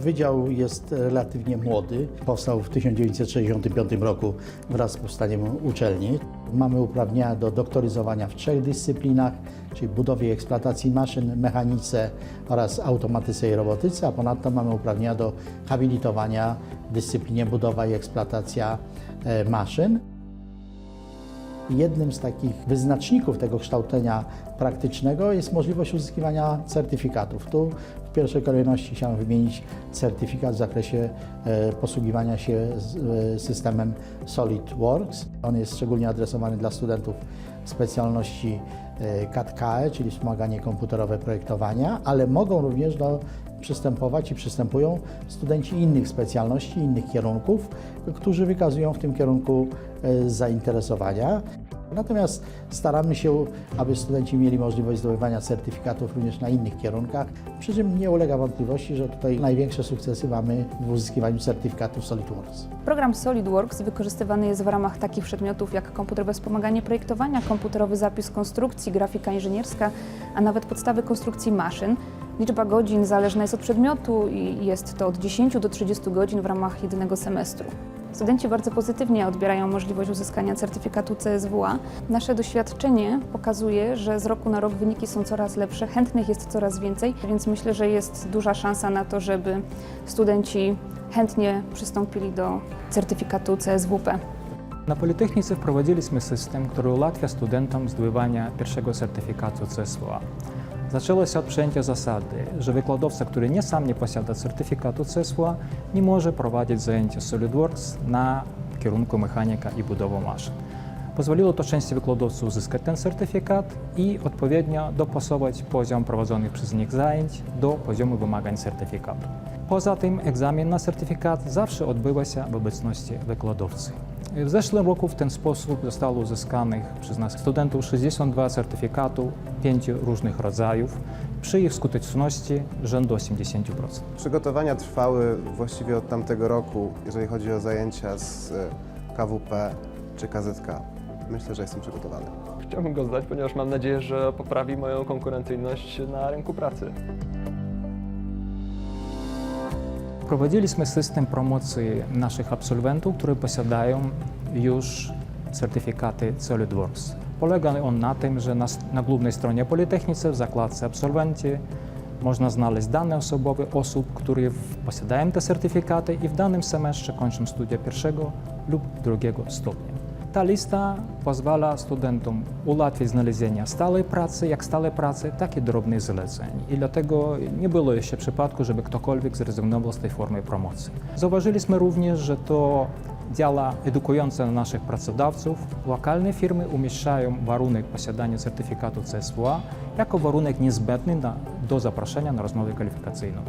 Wydział jest relatywnie młody. Powstał w 1965 roku wraz z powstaniem uczelni. Mamy uprawnienia do doktoryzowania w 3 dyscyplinach, czyli budowie i eksploatacji maszyn, mechanice oraz automatyce i robotyce, a ponadto mamy uprawnienia do habilitowania w dyscyplinie budowa i eksploatacja maszyn. Jednym z takich wyznaczników tego kształcenia praktycznego jest możliwość uzyskiwania certyfikatów. Tu w pierwszej kolejności chciałem wymienić certyfikat w zakresie posługiwania się systemem SolidWorks. On jest szczególnie adresowany dla studentów specjalności CAD/CAE, czyli wspomaganie komputerowe projektowania, ale mogą również przystępować i przystępują studenci innych specjalności, innych kierunków, którzy wykazują w tym kierunku zainteresowania. Natomiast staramy się, aby studenci mieli możliwość zdobywania certyfikatów również na innych kierunkach, przy czym nie ulega wątpliwości, że tutaj największe sukcesy mamy w uzyskiwaniu certyfikatów SolidWorks. Program SolidWorks wykorzystywany jest w ramach takich przedmiotów jak komputerowe wspomaganie projektowania, komputerowy zapis konstrukcji, grafika inżynierska, a nawet podstawy konstrukcji maszyn. Liczba godzin zależna jest od przedmiotu i jest to od 10 do 30 godzin w ramach jednego semestru. Studenci bardzo pozytywnie odbierają możliwość uzyskania certyfikatu CSWA. Nasze doświadczenie pokazuje, że z roku na rok wyniki są coraz lepsze, chętnych jest coraz więcej, więc myślę, że jest duża szansa na to, żeby studenci chętnie przystąpili do certyfikatu CSWP. Na Politechnice wprowadziliśmy system, który ułatwia studentom zdobywanie pierwszego certyfikatu CSWA. Zaczęło się od przyjęcia zasady, że wykładowca, który sam nie posiada certyfikatu CSWA, nie może prowadzić zajęcia SolidWorks na kierunku mechanika i budowa maszyn. Pozwoliło to części wykładowców uzyskać ten certyfikat i odpowiednio dopasować poziom prowadzonych przez nich zajęć do poziomu wymagań certyfikatu. Poza tym egzamin na certyfikat zawsze odbywa się w obecności wykładowcy. W zeszłym roku w ten sposób zostało uzyskanych przez nas studentów 62 certyfikatów 5 różnych rodzajów przy ich skuteczności rzędu 80%. Przygotowania trwały właściwie od tamtego roku, jeżeli chodzi o zajęcia z KWP czy KZK. Myślę, że jestem przygotowany. Chciałbym go zdać, ponieważ mam nadzieję, że poprawi moją konkurencyjność na rynku pracy. Wprowadziliśmy system promocji naszych absolwentów, którzy posiadają już certyfikaty SolidWorks. Polega on na tym, że na głównej stronie Politechnicy w zakładce Absolwenci można znaleźć dane osobowe osób, które posiadają te certyfikaty i w danym semestrze kończą studia 1. lub 2. stopnia. Ta lista pozwala studentom ułatwić znalezienie stałej pracy, tak i drobnych zleceń. I dlatego nie było jeszcze przypadku, żeby ktokolwiek zrezygnował z tej formy promocji. Zauważyliśmy również, że to działa edukujące na naszych pracodawców. Lokalne firmy umieszczają warunek posiadania certyfikatu CSWA jako warunek niezbędny do zaproszenia na rozmowę kwalifikacyjną.